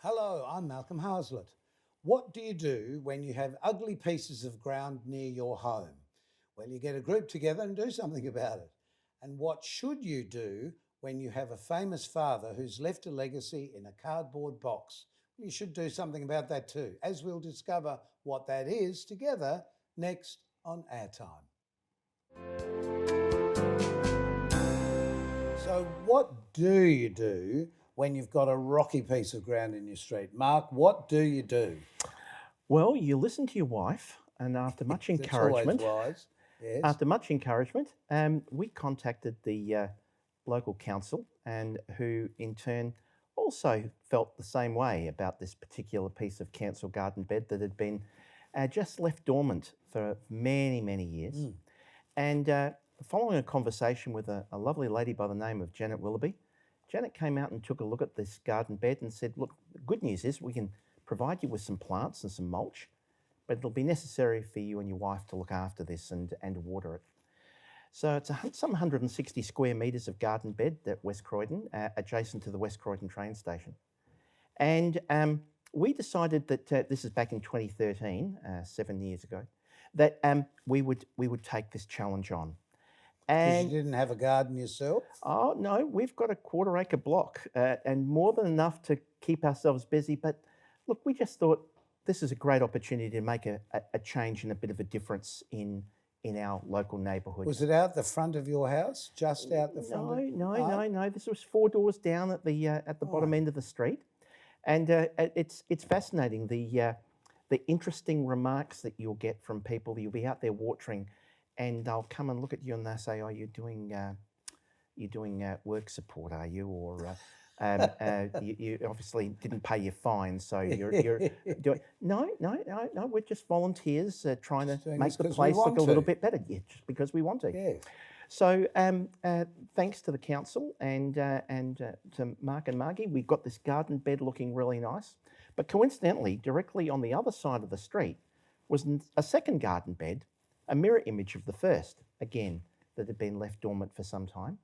Hello, I'm Malcolm Hazlitt. What do you do when you have ugly pieces of ground near your home? Well, you get a group together and do something about it. And what should you do when you have a famous father who's left a legacy in a cardboard box? You should do something about that too, as we'll discover what that is together next on OurTime. So, what do you do when you've got a rocky piece of ground in your street? Mark, what do you do? Well, you listen to your wife, and after much encouragement, Wise. Yes. We contacted the local council, and who in turn also felt the same way about this particular piece of council garden bed that had been just left dormant for many, many years. And following a conversation with a lovely lady by the name of Janet Willoughby, Janet came out and took a look at this garden bed and said, look, the good news is we can provide you with some plants and some mulch, but it'll be necessary for you and your wife to look after this and water it. So it's some 160 square metres of garden bed at West Croydon, adjacent to the West Croydon train station. And we decided that, this is back in 2013, 7 years ago, that we would take this challenge on. Because you didn't have a garden yourself? Oh, no, we've got a quarter-acre block and more than enough to keep ourselves busy. But look, we just thought this is a great opportunity to make a change and a bit of a difference in our local neighbourhood. Was it out the front of your house? Just out the front? No. This was 4 doors down at the bottom end of the street. And it's fascinating, the interesting remarks that you'll get from people. You'll be out there watering, and they'll come and look at you and they'll say, "Oh, you're doing work support, are you?" Or you obviously didn't pay your fine, so you're doing. No. We're just volunteers trying to make the place look a little bit better. Yeah, just because we want to. Yes. So thanks to the council and to Mark and Margie, we've got this garden bed looking really nice. But coincidentally, directly on the other side of the street was a second garden bed, a mirror image of the first, again, that had been left dormant for some time.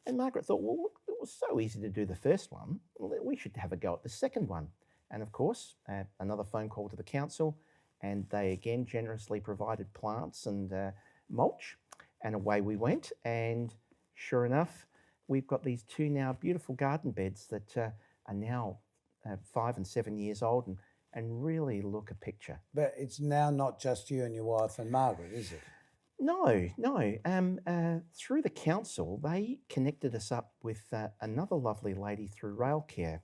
And Margaret thought, well, it was so easy to do the first one, we should have a go at the second one. And of course, another phone call to the council, and they again generously provided plants and mulch, and away we went. And sure enough, we've got these two now beautiful garden beds that are now 5 and 7 years old and really look a picture. But it's now not just you and your wife and Margaret, is it? No. Through the council, they connected us up with another lovely lady through Railcare,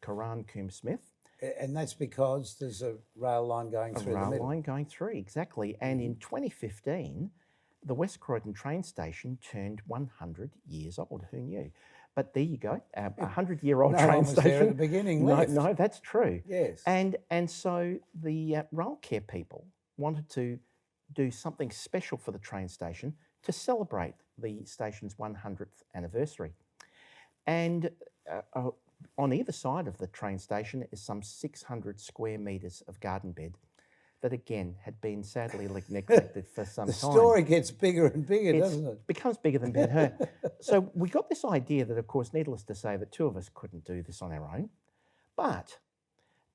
Karan Coombs-Smith. And that's because there's a rail line going through the middle. A rail line going through, exactly. And in 2015, the West Croydon train station turned 100 years old. Who knew? But there you go, a 100-year-old train station. There at the beginning. No, that's true. Yes. And so the Railcare people wanted to do something special for the train station to celebrate the station's 100th anniversary. And on either side of the train station is some 600 square metres of garden bed that again had been sadly neglected for some time. The story gets bigger and bigger, doesn't it? Becomes bigger than Ben-Hur. So we got this idea that, of course, needless to say, that two of us couldn't do this on our own, but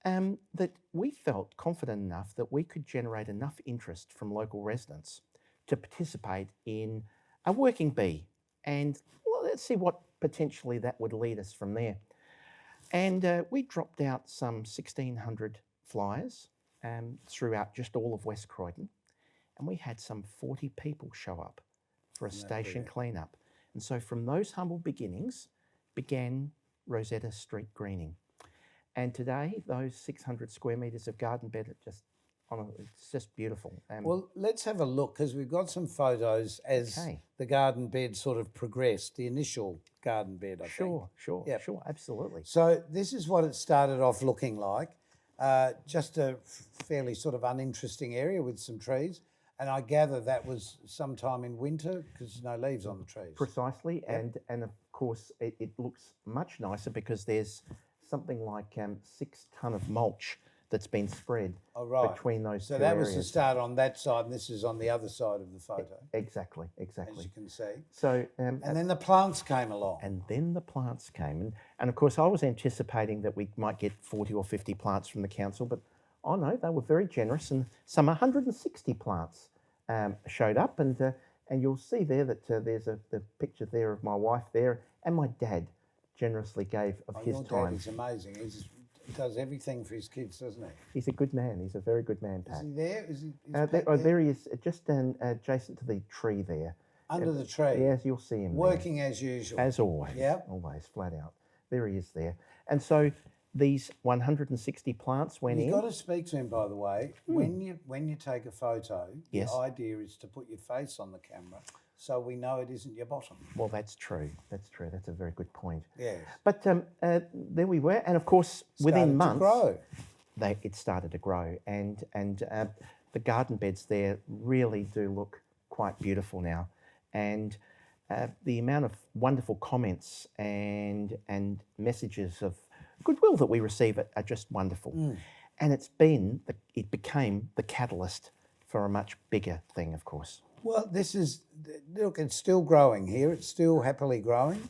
that we felt confident enough that we could generate enough interest from local residents to participate in a working bee. And well, let's see what potentially that would lead us from there. And we dropped out some 1,600 flyers throughout just all of West Croydon, and we had some 40 people show up for a station cleanup. And so from those humble beginnings began Rosetta Street greening. And today, those 600 square metres of garden bed are it's just beautiful. Well, let's have a look, because we've got some photos as the garden bed sort of progressed, the initial garden bed, I think. Sure, absolutely. So this is what it started off looking like. Just a fairly sort of uninteresting area with some trees. And I gather that was sometime in winter because there's no leaves on the trees. Precisely. Yep. And of course, it looks much nicer because there's something like 6 tonne of mulch that's been spread Oh, right. between those So two that areas. was the start on that side, and this is on the other side of the photo, Exactly. as you can see. So, And then the plants came along. and then the plants came, and of course I was anticipating that we might get 40 or 50 plants from the council, but oh no, they were very generous, and some 160 plants showed up, and you'll see there that there's the picture there of my wife there, and my dad generously gave of his Your time. dad is amazing. He does everything for his kids, doesn't he? He's a good man. He's a very good man, Is Pat. he there? Is he? There he is, just adjacent to the tree there. Under the tree. Yes, you'll see him there. Working as usual. As always. Yeah. Always, flat out. There he is there. And so these 160 plants went in. You've got to speak to him, by the way. When you take a photo, Yes. the idea is to put your face on the camera so we know it isn't your bottom. Well, that's true. That's true. That's a very good point. Yes. But there we were. And of course, within months, it started to grow. And the garden beds there really do look quite beautiful now. And the amount of wonderful comments and messages of goodwill that we receive are just wonderful. And it became the catalyst for a much bigger thing, of course. Well, look, it's still growing here. It's still happily growing.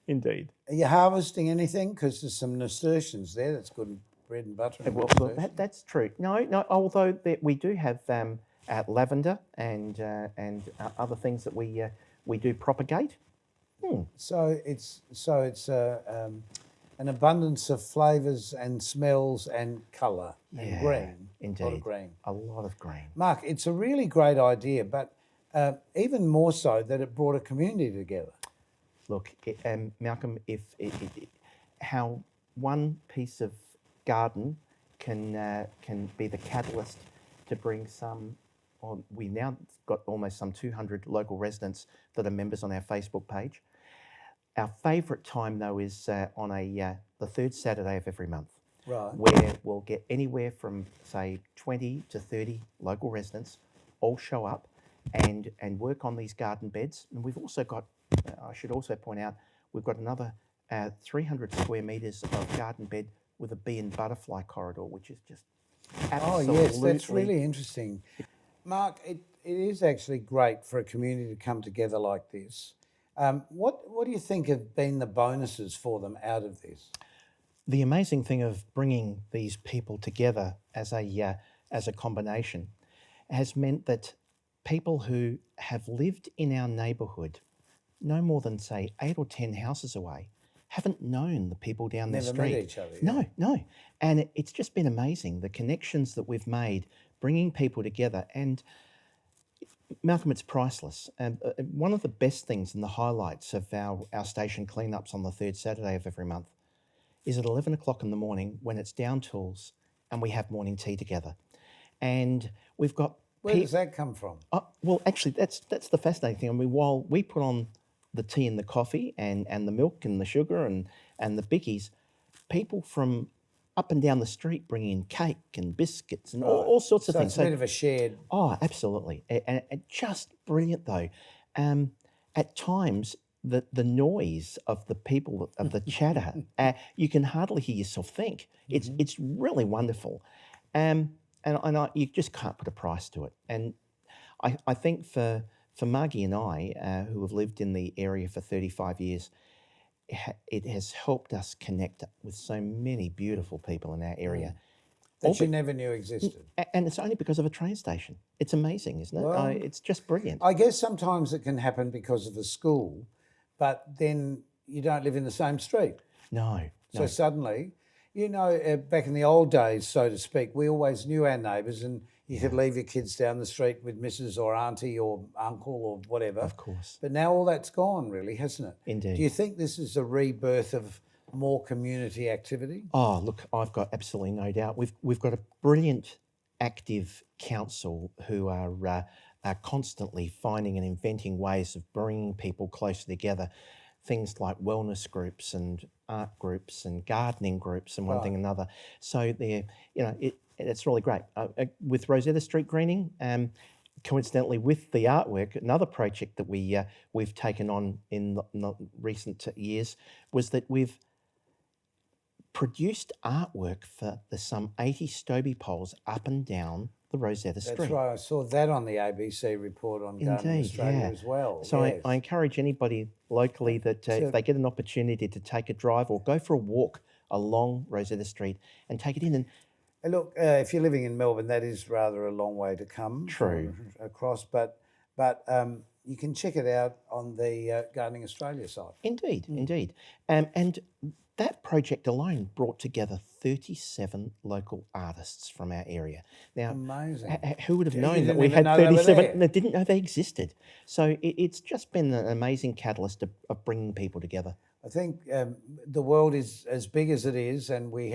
Indeed. Are you harvesting anything? Because there's some nasturtiums there. That's good bread and butter. And Well, that's true. No. Although we do have lavender and other things that we do propagate. So it's an abundance of flavours and smells and colour and green. Indeed. A lot of green. A lot of green. Mark, it's a really great idea, but even more so that it brought a community together. Look, Malcolm, how one piece of garden can be the catalyst to bring some. Well, we now got almost some 200 local residents that are members on our Facebook page. Our favourite time though is on the third Saturday of every month, Right. where we'll get anywhere from say 20 to 30 local residents all show up and work on these garden beds. And we've also got, I should also point out, we've got another 300 square metres of garden bed with a bee and butterfly corridor, which is just absolutely... Oh yes, that's really interesting. Mark, it is actually great for a community to come together like this. What do you think have been the bonuses for them out of this? The amazing thing of bringing these people together as a combination has meant that people who have lived in our neighbourhood no more than, say, 8 or 10 houses away haven't known the people down the street. Never met each other. Yeah. No. And it's just been amazing, the connections that we've made, bringing people together. And Malcolm, it's priceless. One of the best things and the highlights of our station cleanups on the third Saturday of every month is at 11 o'clock in the morning when it's down tools and we have morning tea together. And we've got... Where does that come from? Well, actually, that's the fascinating thing. I mean, while we put on the tea and the coffee and the milk and the sugar and the bickies, people from up and down the street bring in cake and biscuits and all sorts of things. So it's a bit of a shared... Oh, absolutely. And just brilliant, though. At times, the noise of the people, of the chatter, you can hardly hear yourself think. It's really wonderful. And you just can't put a price to it. And I think for Margie and I, who have lived in the area for 35 years, it has helped us connect with so many beautiful people in our area. That you never knew existed. And it's only because of a train station. It's amazing, isn't it? Well, it's just brilliant. I guess sometimes it can happen because of the school, but then you don't live in the same street. No. So suddenly, back in the old days, so to speak, we always knew our neighbours and you could leave your kids down the street with Mrs. or Auntie or Uncle or whatever. Of course. But now all that's gone, really, hasn't it? Indeed. Do you think this is a rebirth of more community activity? Oh, look, I've got absolutely no doubt. We've got a brilliant, active council who are constantly finding and inventing ways of bringing people closer together. Things like wellness groups and art groups and gardening groups and one thing and another. So it's really great. With Rosetta Street Greening, coincidentally with the artwork, another project that we've taken on in the recent years was that we've produced artwork for the some 80 Stobie poles up and down the Rosetta Street. That's right. I saw that on the ABC report on Gardening Indeed, Australia yeah. as well. So yes. I encourage anybody locally that if they get an opportunity to take a drive or go for a walk along Rosetta Street and take it in. And Look, if you're living in Melbourne, that is rather a long way to come True. across, but you can check it out on the Gardening Australia site. Indeed, indeed. And that project alone brought together 37 local artists from our area. Now, Amazing. who would have You known that didn't we even had know they were 37 there. and they didn't know they existed? So it's just been an amazing catalyst of bringing people together. I think the world is as big as it is, and we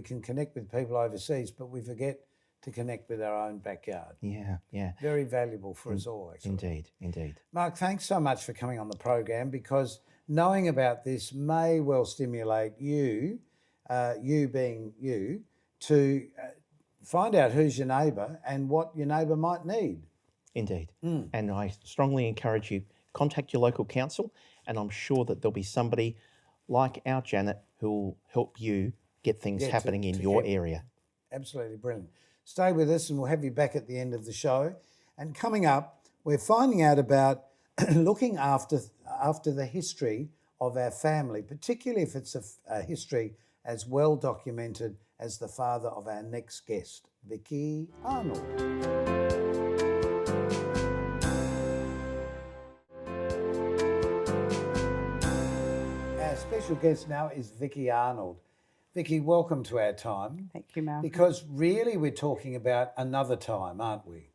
can connect with people overseas, but we forget to connect with our own backyard. Yeah, yeah. Very valuable for us all, actually. Indeed, indeed. Mark, thanks so much for coming on the program, because knowing about this may well stimulate you, you being you, to find out who's your neighbour and what your neighbour might need. Indeed. And I strongly encourage you, contact your local council, and I'm sure that there'll be somebody like our Janet who will help you get things happening in your area. Absolutely brilliant. Stay with us and we'll have you back at the end of the show. And coming up, we're finding out about looking after the history of our family, particularly if it's a history as well documented as the father of our next guest, Vicky Arnold. Our special guest now is Vicky Arnold. Vicky, welcome to our time. Thank you, Malcolm. Because really we're talking about another time, aren't we?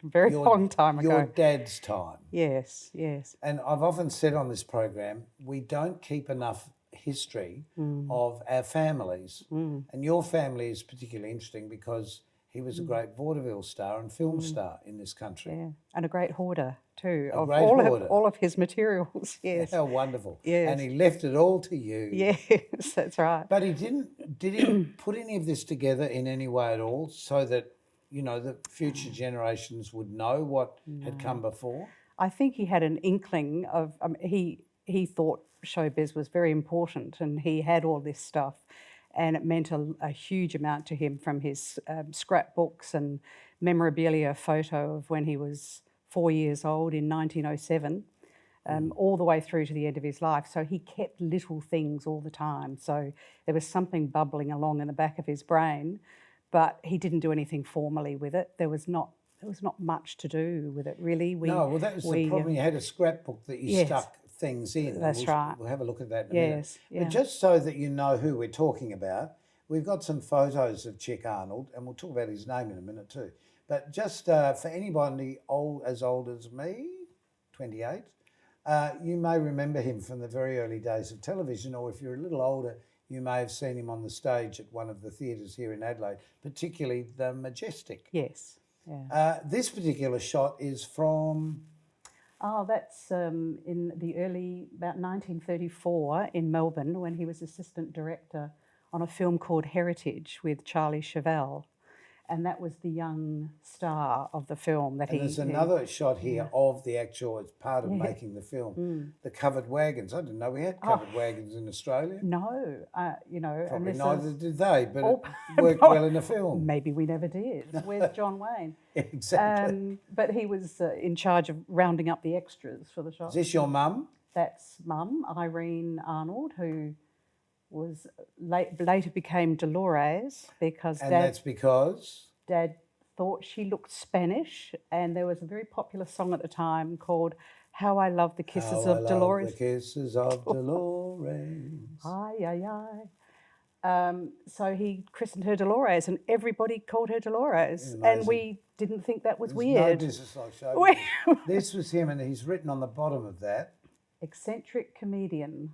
Very long time ago. Your dad's time. Yes, yes. And I've often said on this program, we don't keep enough history of our families. And your family is particularly interesting because he was a great vaudeville star and film star in this country. Yeah, and a great hoarder too of great all hoarder. all of his materials. Yes, How wonderful. Yes. And he left it all to you. yes, that's right. But did he put any of this together in any way at all so that, you know, the future generations would know what had come before? I think he had an inkling of. He thought showbiz was very important, and he had all this stuff, and it meant a huge amount to him, from his scrapbooks and memorabilia photo of when he was 4 years old in 1907, all the way through to the end of his life. So he kept little things all the time. So there was something bubbling along in the back of his brain, but he didn't do anything formally with it. There was not much to do with it, really. That was the problem. You had a scrapbook that you stuck things in. That's right. We'll have a look at that in a minute. Yes, yeah. But just so that you know who we're talking about, we've got some photos of Chick Arnold, and we'll talk about his name in a minute too. But just for anybody as old as me, 28, you may remember him from the very early days of television, or if you're a little older, you may have seen him on the stage at one of the theatres here in Adelaide, particularly the Majestic. Yes. Yeah. This particular shot is from... Oh, that's in the about 1934 in Melbourne, when he was assistant director on a film called Heritage with Charlie Chevelle. And that was the young star of the film that and there's another shot here of the actual, it's part of making the film, the covered wagons. I didn't know we had covered wagons in Australia. No, you know. Probably and neither did they, but it worked well in the film. Maybe we never did. Where's John Wayne? Exactly. But he was in charge of rounding up the extras for the shot. Is this your mum? That's Mum, Irene Arnold, who was later became Dolores because that's because Dad thought she looked Spanish, and there was a very popular song at the time called "How I Love the Kisses of Dolores." The kisses of Dolores. Ay, ay, ay. So he christened her Dolores, and everybody called her Dolores, and we didn't think that was weird. No disrespect, this was him, and he's written on the bottom of that. Eccentric comedian.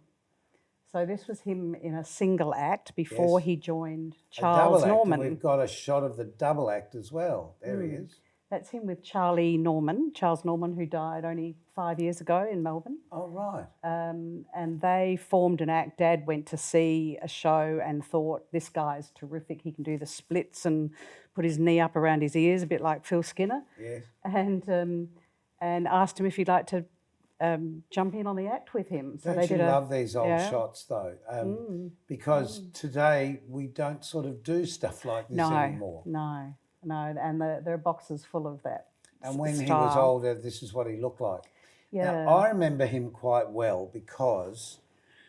So this was him in a single act before he joined Charles Norman. And we've got a shot of the double act as well. There he is. That's him with Charles Norman, who died only 5 years ago in Melbourne. Oh, right. And they formed an act. Dad went to see a show and thought, this guy's terrific. He can do the splits and put his knee up around his ears, a bit like Phil Skinner. Yes. And asked him if he'd like to jump in on the act with him. So Don't they you did love these old yeah. shots though? Because today we don't sort of do stuff like this anymore. No, and there are boxes full of that. And when he style. was older, this is what he looked like. Yeah. Now, I remember him quite well because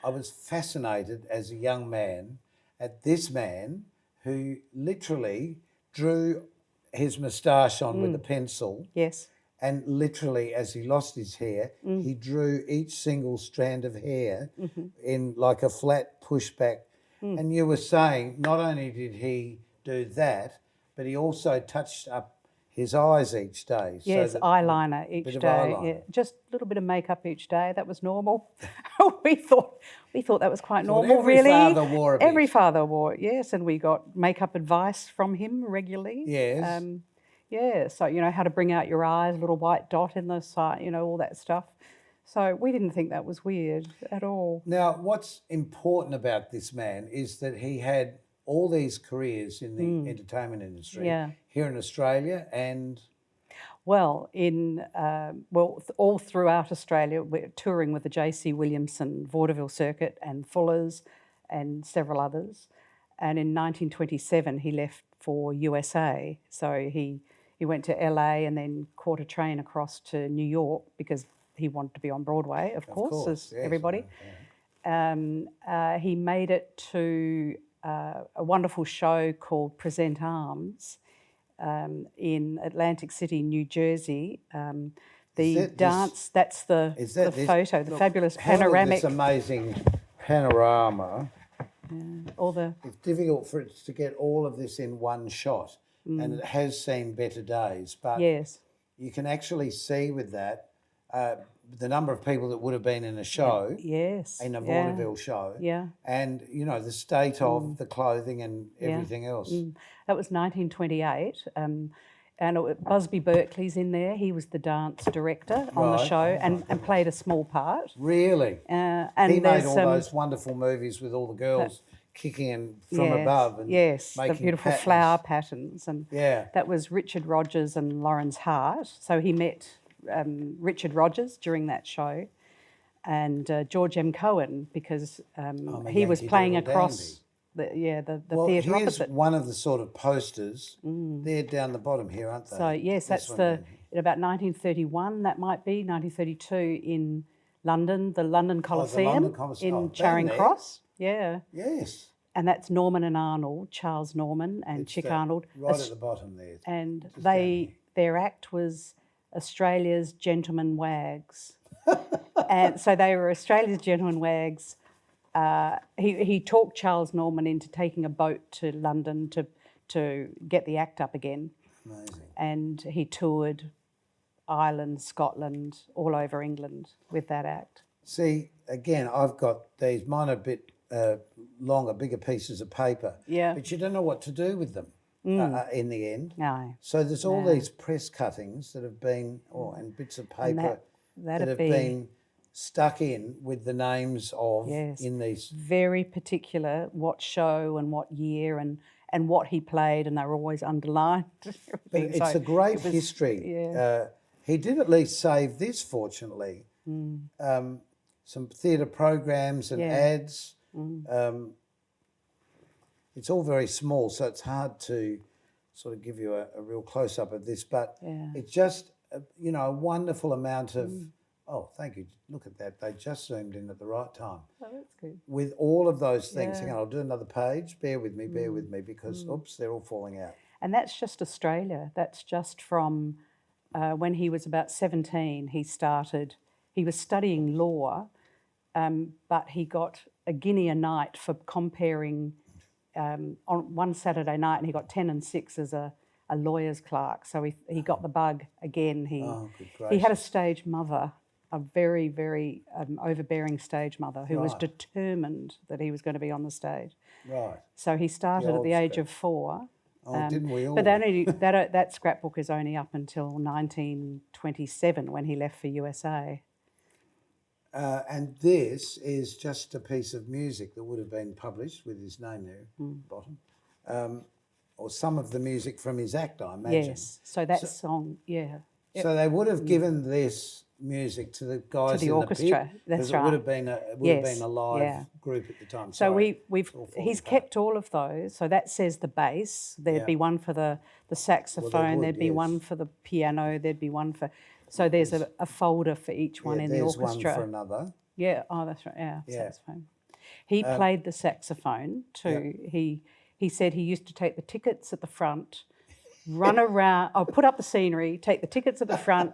I was fascinated as a young man at this man who literally drew his moustache on with a pencil. Yes. And literally, as he lost his hair, he drew each single strand of hair in like a flat pushback. And you were saying not only did he do that, but he also touched up his eyes each day. Yes, so eyeliner each bit of day. eyeliner. Yeah, just a little bit of makeup each day. That was normal. we thought that was quite normal. every really, father wore a bit. Every father wore it. Yes, and we got makeup advice from him regularly. Yes. Yeah, so how to bring out your eyes, little white dot in the side, all that stuff. So we didn't think that was weird at all. Now, what's important about this man is that he had all these careers in the entertainment industry here in Australia and... Well, all throughout Australia, we're touring with the J.C. Williamson vaudeville circuit and Fuller's and several others. And in 1927, he left for USA. So he went to LA and then caught a train across to New York because he wanted to be on Broadway, of course, as yes, everybody. He made it to a wonderful show called Present Arms in Atlantic City, New Jersey. That's the photo, the fabulous panoramic. This amazing panorama. It's difficult for it to get all of this in one shot, and it has seen better days. But yes, you can actually see with that the number of people that would have been in a show, in a vaudeville show, and the state of the clothing and everything else. That was 1928, and Busby Berkeley's in there. He was the dance director on the show and played a small part. Really? And he made all those wonderful movies with all the girls kicking in from above and the beautiful patterns. flower patterns. And that was Richard Rogers and Lawrence Hart. So he met Richard Rogers during that show, and George M. Cohen because he was playing across the theatre opposite. One of the sort of posters. They're down the bottom here, aren't they? So yes, that's in about 1931. That might be 1932 in London, the London Coliseum in Charing Cross. Yeah. Yes. And that's Norman and Arnold, Charles Norman and Chick Arnold. Right at the bottom there. And their act was Australia's Gentlemen Wags. And so they were Australia's Gentlemen Wags. He talked Charles Norman into taking a boat to London to get the act up again. Amazing. And he toured Ireland, Scotland, all over England with that act. See, again, I've got these. Mine are a bit longer, bigger pieces of paper. Yeah. But you don't know what to do with them in the end. No. So there's all these press cuttings that have been, and bits of paper that have been stuck in with the names of in these. Very particular what show and what year and what he played, and they were always underlined. But it's a great history. Yeah. He did at least save this, fortunately. Some theatre programs and ads. It's all very small, so it's hard to sort of give you a real close-up of this, but it's just, a wonderful amount of... Oh, thank you. Look at that. They just zoomed in at the right time. Oh, that's good. With all of those things. Hang on, I'll do another page. Bear with me, because, oops, they're all falling out. And that's just Australia. That's just from when he was about 17, he was studying law, but he got a guinea a night for comparing on one Saturday night, and he got 10 and 6 as a lawyer's clerk. So he got the bug again. He had a stage mother, a very, very overbearing stage mother who was determined that he was going to be on the stage. Right. So he started at the age of 4. Oh, didn't we all? But that scrapbook is only up until 1927 when he left for USA. And this is just a piece of music that would have been published with his name there at the bottom, or some of the music from his act, I imagine. Yes, so that song, So they would have given this music to the guys the in orchestra. the pit, That's it would have been Yes, a live yeah. group at the time. So Sorry, we've it's all falling he's apart. kept all of those. So that says the bass. There'd be one for the saxophone. would, there'd be one yes. for the piano. There'd be one for. So there's a folder for each one in the there's orchestra. one for another. Yeah. Oh, that's right. Yeah. Yeah. Saxophone. He played the saxophone too. He said he used to take the tickets at the front, run around, put up the scenery, take the tickets at the front,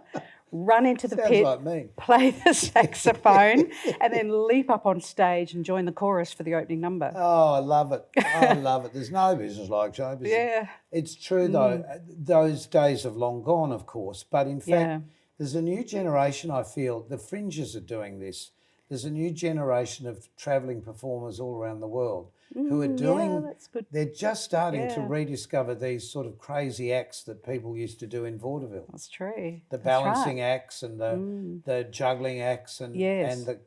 run into the Sounds pit, like me. play the saxophone, and then leap up on stage and join the chorus for the opening number. Oh, I love it. I love it. There's no business like show business. Yeah. It's true, though. Those days have long gone, of course. But in fact, there's a new generation, I feel. The Fringes are doing this. There's a new generation of travelling performers all around the world who are doing... Yeah, that's good. They're just starting to Yeah. rediscover these sort of crazy acts that people used to do in vaudeville. That's true. The That's balancing right. acts and the juggling acts and Yes. like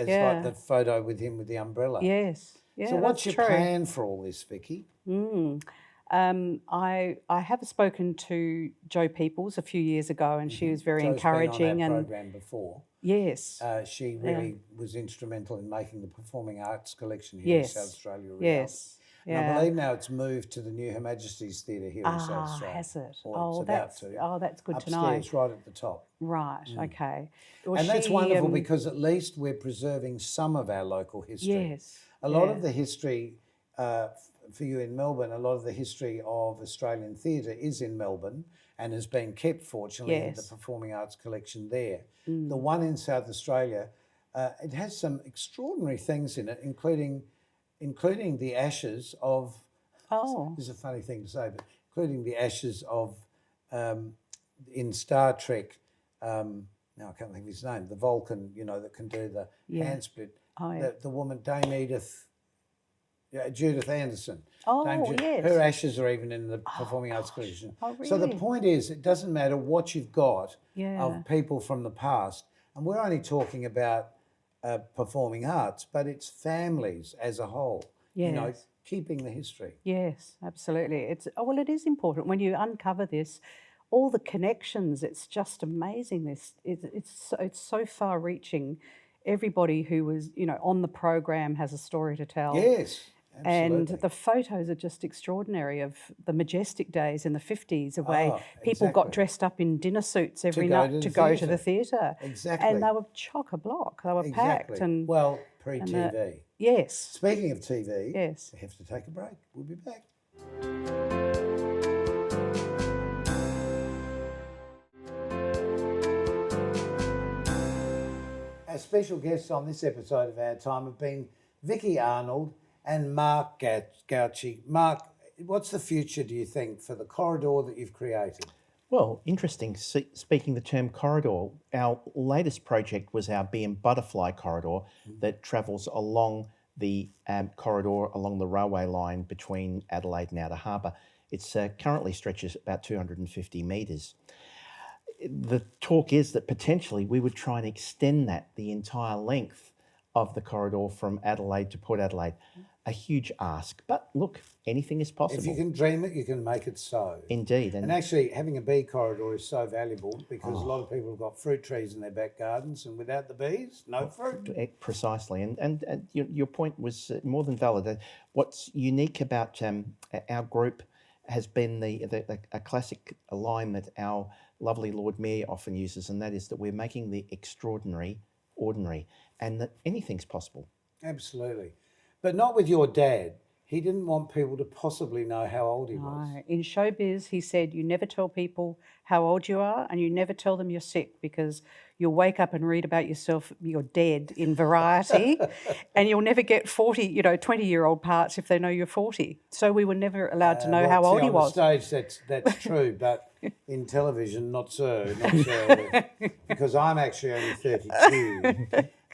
Yeah. the photo with him with the umbrella. Yes. Yeah, So what's your that's true. plan for all this, Vicky? I have spoken to Jo Peoples a few years ago, and she was very Jo's encouraging. been on our And program before. yes, She really was instrumental in making the Performing Arts Collection here in yes, South Australia. yes, And I yeah. believe now it's moved to the new Her Majesty's Theatre here in South Australia. Has it? Or it's about to. That's good to know. Upstairs, right at the top. Right. Okay. Well, And that's she, wonderful because at least we're preserving some of our local history. yes, A lot of the history for you in Melbourne, a lot of the history of Australian theatre is in Melbourne and has been kept, fortunately, in the Yes. Performing Arts Collection there. The one in South Australia, it has some extraordinary things in it, including the ashes of... Oh. This is a funny thing to say, but including the ashes of, in Star Trek, now I can't think of his name, the Vulcan, that can do the hand split. Oh, yeah. The woman, Dame Judith Anderson. Oh, yes. Her ashes are even in the Performing Arts Collection. Oh, So the really? point is, it doesn't matter what you've got Yeah. of people from the past, and we're only talking about performing arts, but it's families as a whole, Yes. keeping the history. Yes, absolutely. It is important when you uncover this, all the connections. It's just amazing. It's so far-reaching. Everybody who was on the program has a story to tell. Yes, absolutely. And the photos are just extraordinary of the majestic days in the 50s, the way people exactly. got dressed up in dinner suits every go night to to the go to theatre. the theatre. Exactly. And they were chock-a-block. They were packed. Exactly. And Well, pre-TV. yes, Speaking of TV, yes. we have to take a break. We'll be back. Our special guests on this episode of Our Time have been Vicky Arnold and Mark Gauci. Mark, what's the future, do you think, for the corridor that you've created? Well, interesting. Speaking the term corridor, our latest project was our BM Butterfly corridor that travels along the corridor along the railway line between Adelaide and Outer Harbour. It's currently stretches about 250 metres. The talk is that potentially we would try and extend that the entire length of the corridor from Adelaide to Port Adelaide. A huge ask, but look, anything is possible. If you can dream it, you can make it so. Indeed. And actually, having a bee corridor is so valuable because a lot of people have got fruit trees in their back gardens, and without the bees, no fruit. Precisely, and your point was more than valid. What's unique about our group has been a classic line that our lovely Lord Mayor often uses, and that is that we're making the extraordinary ordinary, and that anything's possible. Absolutely. But not with your dad. He didn't want people to possibly know how old he was. No. In showbiz, he said, you never tell people how old you are, and you never tell them you're sick, because you'll wake up and read about yourself, you're dead in Variety, and you'll never get 20-year-old parts if they know you're 40. So we were never allowed to know how old he was. On the stage, that's true, but in television, not so, because I'm actually only 32.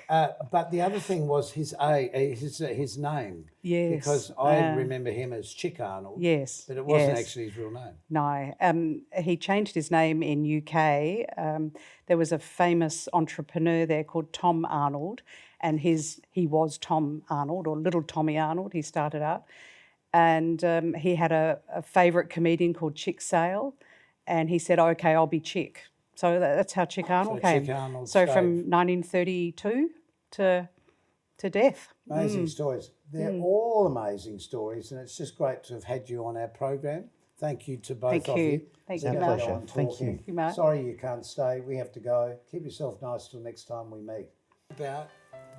But the other thing was his name. Yes. Because I remember him as Chick Arnold. Yes. But it wasn't yes. actually his real name. No. He changed his name in UK. There was a famous entrepreneur there called Tom Arnold, and he was Tom Arnold, or Little Tommy Arnold, he started out. And he had a favourite comedian called Chick Sale, and he said, okay, I'll be Chick. So that's how Chick Arnold came. Chick Arnold So stayed. from 1932 to death. Amazing stories. They're all amazing stories, and it's just great to have had you on our program. Thank you to both Thank of you. you. Thank We're you, gonna Mark. go on Thank talking. you. Thank you, Mark. Sorry you can't stay. We have to go. Keep yourself nice till next time we meet. About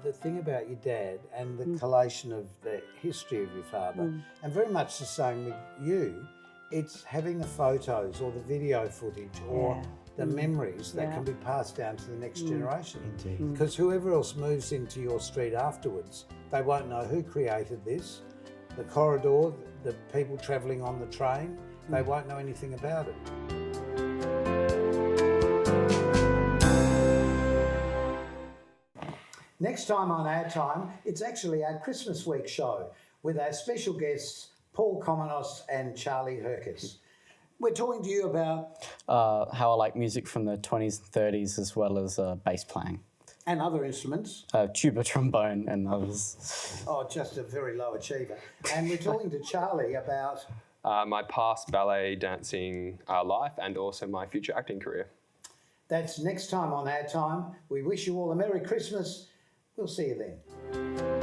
the thing about your dad and the collation of the history of your father, and very much the same with you. It's having the photos or the video footage or the memories that can be passed down to the next generation. Indeed. Because whoever else moves into your street afterwards, they won't know who created this, the corridor, the people travelling on the train, they won't know anything about it. Next time on Our Time, it's actually our Christmas week show with our special guests, Paul Komenos and Charlie Herkes. We're talking to you about... how I like music from the 20s and 30s as well as bass playing. and other instruments. Tuba, trombone and others. Oh, just a very low achiever. And we're talking to Charlie about... my past ballet dancing life and also my future acting career. That's next time on Our Time. We wish you all a Merry Christmas. We'll see you then.